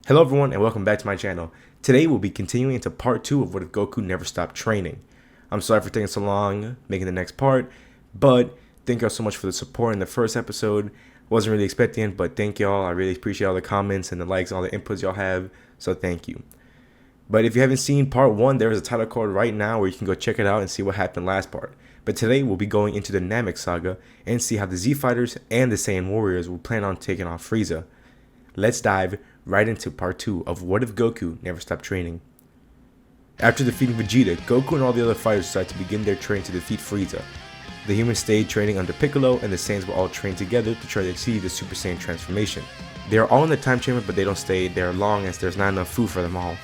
Hello everyone and welcome back to my channel. Today we'll be continuing into part 2 of What If Goku Never Stopped Training. I'm sorry for taking so long making the next part, but thank y'all so much for the support in the first episode. Wasn't really expecting it, but thank y'all. I really appreciate all the comments and the likes, all the inputs y'all have, so thank you. But if you haven't seen part 1, there is a title card right now where you can go check it out and see what happened last part. But today we'll be going into the Namek saga and see how the Z Fighters and the Saiyan warriors will plan on taking on Frieza. Let's dive right into part 2 of What If Goku Never Stopped Training. After defeating Vegeta, Goku and all the other fighters decided to begin their training to defeat Frieza. The humans stayed training under Piccolo, and the Saiyans were all trained together to try to achieve the Super Saiyan transformation. They are all in the time chamber, but they don't stay there long as there's not enough food for them all.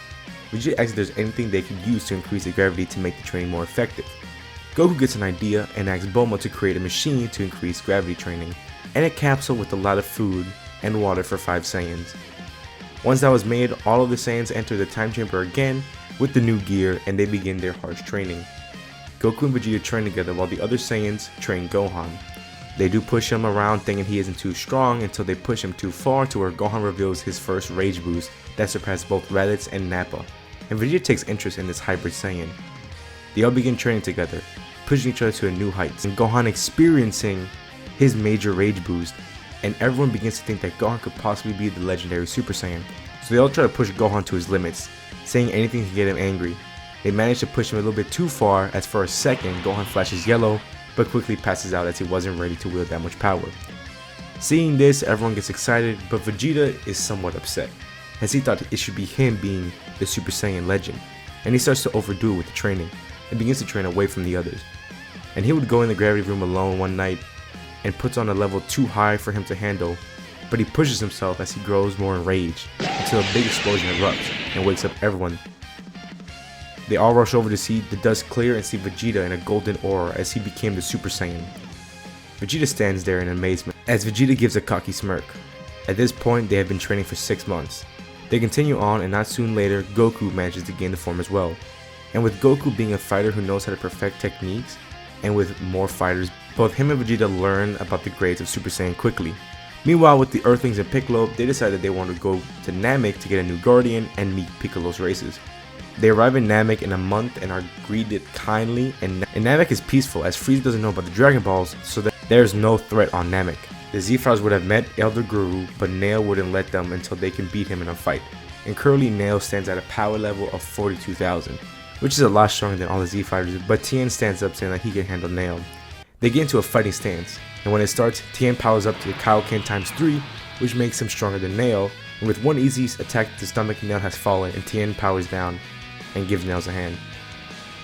Vegeta asks if there's anything they could use to increase the gravity to make the training more effective. Goku gets an idea and asks Bulma to create a machine to increase gravity training, and a capsule with a lot of food and water for 5 Saiyans. Once that was made, all of the Saiyans enter the time chamber again with the new gear and they begin their harsh training. Goku and Vegeta train together while the other Saiyans train Gohan. They do push him around thinking he isn't too strong until they push him too far to where Gohan reveals his first rage boost that surpassed both Raditz and Nappa, and Vegeta takes interest in this hybrid Saiyan. They all begin training together, pushing each other to a new heights, and Gohan experiencing his major rage boost, and everyone begins to think that Gohan could possibly be the legendary Super Saiyan. So they all try to push Gohan to his limits, saying anything to get him angry. They manage to push him a little bit too far as for a second Gohan flashes yellow, but quickly passes out as he wasn't ready to wield that much power. Seeing this, everyone gets excited, but Vegeta is somewhat upset, as he thought it should be him being the Super Saiyan legend, and he starts to overdo it with the training, and begins to train away from the others. And he would go in the gravity room alone one night, and puts on a level too high for him to handle, but he pushes himself as he grows more enraged, until a big explosion erupts and wakes up everyone. They all rush over to see the dust clear and see Vegeta in a golden aura as he became the Super Saiyan. Vegeta stands there in amazement as Vegeta gives a cocky smirk. At this point, they have been training for 6 months. They continue on, and not soon later, Goku manages to gain the form as well. And with Goku being a fighter who knows how to perfect techniques, and with more fighters, both him and Vegeta learn about the grades of Super Saiyan quickly. Meanwhile, with the Earthlings and Piccolo, they decided they wanted to go to Namek to get a new Guardian and meet Piccolo's races. They arrive in Namek in a month and are greeted kindly, and Namek is peaceful as Frieza doesn't know about the Dragon Balls, so that there's no threat on Namek. The Z-Fighters would have met Elder Guru, but Nail wouldn't let them until they can beat him in a fight. And currently Nail stands at a power level of 42,000, which is a lot stronger than all the Z-Fighters, but Tien stands up saying that he can handle Nail. They get into a fighting stance, and when it starts, Tien powers up to the Kaioken times 3, which makes him stronger than Nail, and with one easy attack to the stomach, Nail has fallen, and Tien powers down and gives Nails a hand.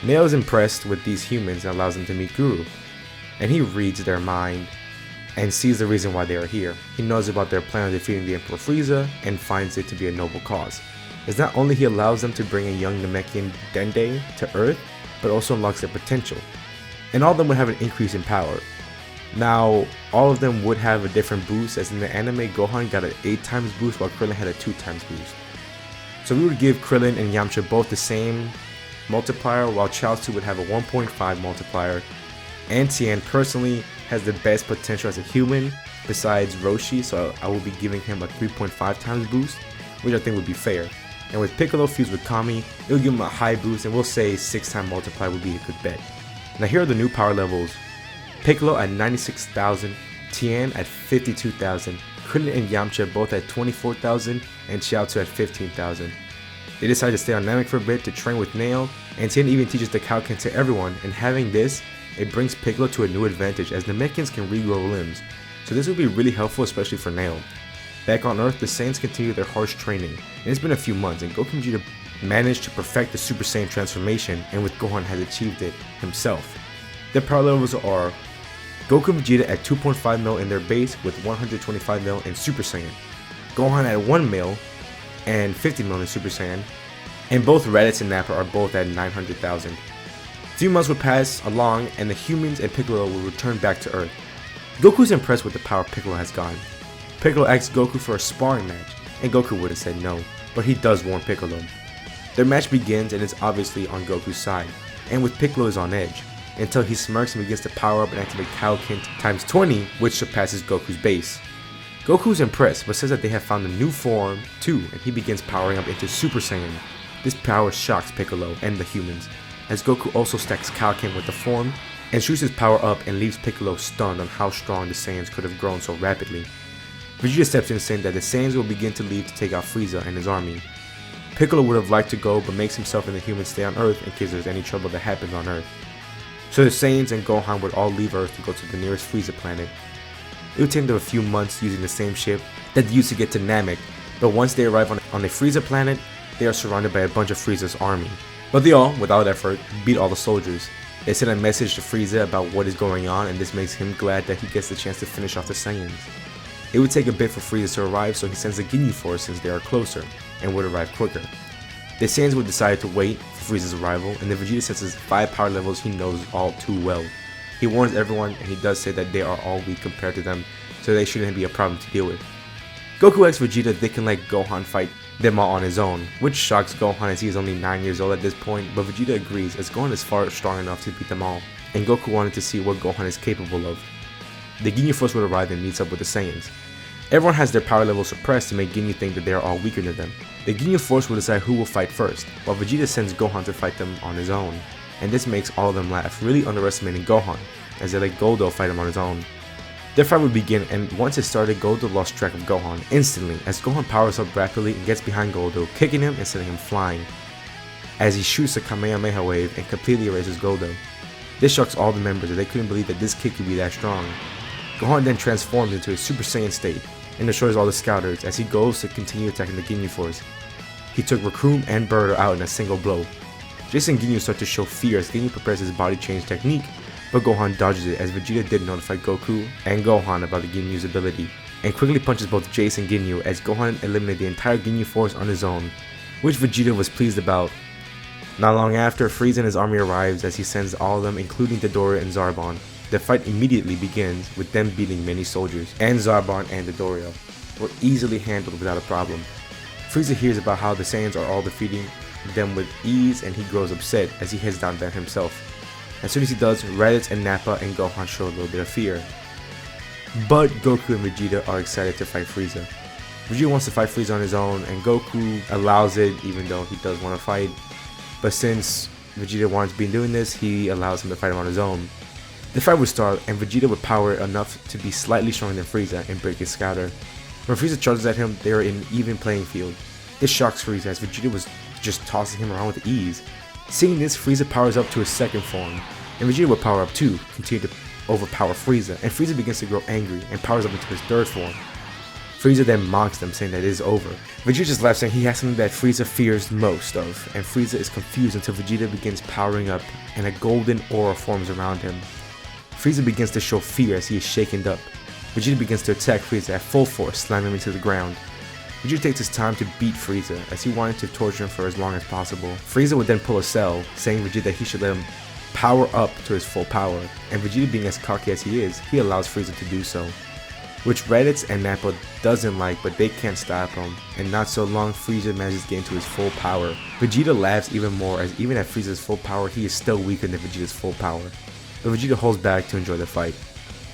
Nail is impressed with these humans and allows them to meet Guru, and he reads their mind and sees the reason why they are here. He knows about their plan of defeating the Emperor Frieza and finds it to be a noble cause, as not only he allows them to bring a young Namekian Dende to Earth, but also unlocks their potential, and all of them would have an increase in power. Now, all of them would have a different boost, as in the anime, Gohan got an 8 times boost while Krillin had a 2 times boost. So we would give Krillin and Yamcha both the same multiplier, while Chaozu would have a 1.5 multiplier, and Tien personally has the best potential as a human besides Roshi, so I will be giving him a 3.5 times boost, which I think would be fair. And with Piccolo fused with Kami, it would give him a high boost, and we'll say 6 times multiplier would be a good bet. Now here are the new power levels. Piccolo at 96,000, Tien at 52,000, Krillin and Yamcha both at 24,000, and Chaozu at 15,000. They decide to stay on Namek for a bit to train with Nail, and Tien even teaches the Kaioken to everyone, and having this, it brings Piccolo to a new advantage as Namekians can regrow limbs, so this will be really helpful especially for Nail. Back on Earth, the Saiyans continue their harsh training, and it's been a few months, and Goku and Vegeta managed to perfect the Super Saiyan transformation, and with Gohan has achieved it himself. Their power levels are Goku and Vegeta at 2.5 mil in their base with 125 mil in Super Saiyan, Gohan at 1 mil and 50 mil in Super Saiyan, and both Raditz and Nappa are both at 900,000. A few months would pass along and the humans and Piccolo will return back to Earth. Goku is impressed with the power Piccolo has gotten. Piccolo asks Goku for a sparring match, and Goku would have said no, but he does warn Piccolo. Their match begins and it's obviously on Goku's side, and with Piccolo is on edge, until he smirks and begins to power up and activate Kaioken times 20, which surpasses Goku's base. Goku's impressed, but says that they have found a new form too, and he begins powering up into Super Saiyan. This power shocks Piccolo and the humans, as Goku also stacks Kaioken with the form, and shoots his power up and leaves Piccolo stunned on how strong the Saiyans could have grown so rapidly. Vegeta steps in saying that the Saiyans will begin to leave to take out Frieza and his army. Piccolo would have liked to go, but makes himself and the humans stay on Earth in case there's any trouble that happens on Earth. So the Saiyans and Gohan would all leave Earth to go to the nearest Frieza planet. It would take them a few months using the same ship that they used to get to Namek, but once they arrive on the Frieza planet, they are surrounded by a bunch of Frieza's army. But they all, without effort, beat all the soldiers. They send a message to Frieza about what is going on, and this makes him glad that he gets the chance to finish off the Saiyans. It would take a bit for Frieza to arrive, so he sends the Guinea Force since they are closer, and would arrive quicker. The Saiyans would decide to wait for Frieza's arrival, and then Vegeta sets his 5 power levels he knows all too well. He warns everyone, and he does say that they are all weak compared to them, so they shouldn't be a problem to deal with. Goku asks Vegeta if they can let Gohan fight them all on his own, which shocks Gohan as he is only 9 years old at this point, but Vegeta agrees as Gohan is far strong enough to beat them all, and Goku wanted to see what Gohan is capable of. The Guinea Force would arrive and meets up with the Saiyans. Everyone has their power levels suppressed to make Ginyu think that they are all weaker than them. The Guinea Force will decide who will fight first, while Vegeta sends Gohan to fight them on his own, and this makes all of them laugh, really underestimating Gohan, as they let Goldo fight him on his own. Their fight would begin, and once it started, Goldo lost track of Gohan instantly, as Gohan powers up rapidly and gets behind Goldo, kicking him and sending him flying, as he shoots a Kamehameha wave and completely erases Goldo. This shocks all the members as they couldn't believe that this kid could be that strong. Gohan then transforms into a Super Saiyan state, and destroys all the Scouters as he goes to continue attacking the Guinea Force. He took Raccoon and Birdo out in a single blow. Jason and Ginyu start to show fear as Ginyu prepares his body change technique, but Gohan dodges it as Vegeta did notify Goku and Gohan about the Ginyu's ability, and quickly punches both Jace and Ginyu as Gohan eliminated the entire Guinea Force on his own, which Vegeta was pleased about. Not long after, Frieza and his army arrives as he sends all of them, including Dodoria and Zarbon. The fight immediately begins with them beating many soldiers, and Zarbon and Dodoria were easily handled without a problem. Frieza hears about how the Saiyans are all defeating them with ease, and he grows upset as he heads down there himself. As soon as he does, Raditz and Nappa and Gohan show a little bit of fear. But Goku and Vegeta are excited to fight Frieza. Vegeta wants to fight Frieza on his own, and Goku allows it even though he does want to fight. But since Vegeta wants to be doing this, he allows him to fight him on his own. The fight would start, and Vegeta would power enough to be slightly stronger than Frieza and break his Scouter. When Frieza charges at him, they are in an even playing field. This shocks Frieza as Vegeta was just tossing him around with ease. Seeing this, Frieza powers up to his second form, and Vegeta would power up too, continue to overpower Frieza, and Frieza begins to grow angry and powers up into his third form. Frieza then mocks them, saying that it is over. Vegeta just laughs, saying he has something that Frieza fears most of, and Frieza is confused until Vegeta begins powering up and a golden aura forms around him. Frieza begins to show fear as he is shaken up. Vegeta begins to attack Frieza at full force, slamming him into the ground. Vegeta takes his time to beat Frieza as he wanted to torture him for as long as possible. Frieza would then pull a Cell, saying Vegeta that he should let him power up to his full power, and Vegeta being as cocky as he is, he allows Frieza to do so, which Raditz and Nappa doesn't like, but they can't stop him, and not so long Frieza manages to get into his full power. Vegeta laughs even more as even at Frieza's full power, he is still weaker than Vegeta's full power, but Vegeta holds back to enjoy the fight.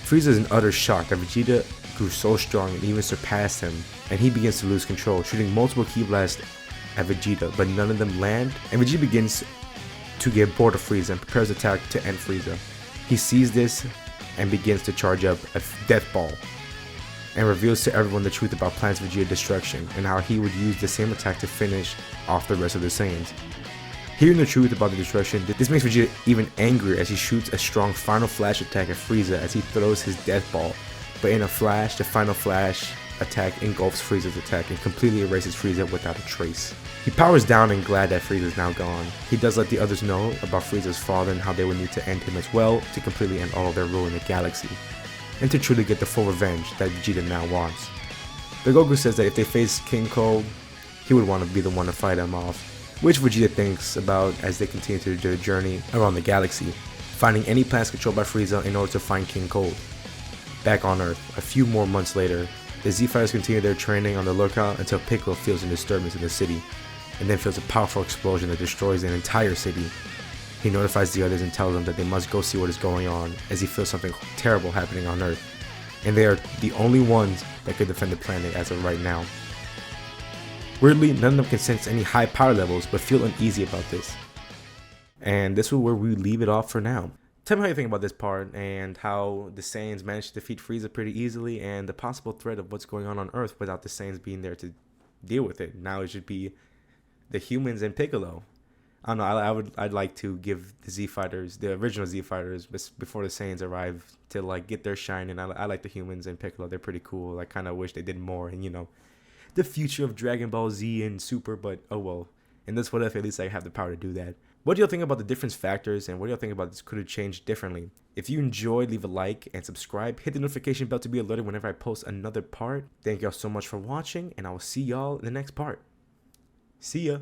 Frieza is in utter shock that Vegeta grew so strong and even surpassed him, and he begins to lose control, shooting multiple ki blasts at Vegeta, but none of them land, and Vegeta begins to get bored of Frieza and prepares attack to end Frieza. He sees this and begins to charge up a death ball, and reveals to everyone the truth about Planet's Vegeta destruction and how he would use the same attack to finish off the rest of the Saiyans. Hearing the truth about the destruction, this makes Vegeta even angrier as he shoots a strong final flash attack at Frieza as he throws his death ball, but in a flash, the final flash attack engulfs Frieza's attack and completely erases Frieza without a trace. He powers down and glad that Frieza is now gone. He does let the others know about Frieza's father and how they would need to end him as well to completely end all of their rule in the galaxy, and to truly get the full revenge that Vegeta now wants. But Goku says that if they face King Cold, he would want to be the one to fight him off, which Vegeta thinks about as they continue to their journey around the galaxy, finding any planets controlled by Frieza in order to find King Cold. Back on Earth, a few more months later, the Z-Fighters continue their training on the lookout until Piccolo feels a disturbance in the city, and then feels a powerful explosion that destroys an entire city. He notifies the others and tells them that they must go see what is going on, as he feels something terrible happening on Earth. and they are the only ones that could defend the planet as of right now. Weirdly, none of them can sense any high power levels, but feel uneasy about this. And this is where we leave it off for now. Tell me how you think about this part, and how the Saiyans managed to defeat Frieza pretty easily, and the possible threat of what's going on Earth without the Saiyans being there to deal with it. Now it should be the humans and Piccolo. I don't know, I'd like to give the Z Fighters, the original Z Fighters, before the Saiyans arrive, to like get their shine, and I like the humans and Piccolo. They're pretty cool. I kind of wish they did more, and the future of Dragon Ball Z and Super, but oh well. In this what if, at least I have the power to do that. What do y'all think about the difference factors, and what do y'all think about this could have changed differently? If you enjoyed, leave a like and subscribe. Hit the notification bell to be alerted whenever I post another part. Thank y'all so much for watching, and I will see y'all in the next part. See ya.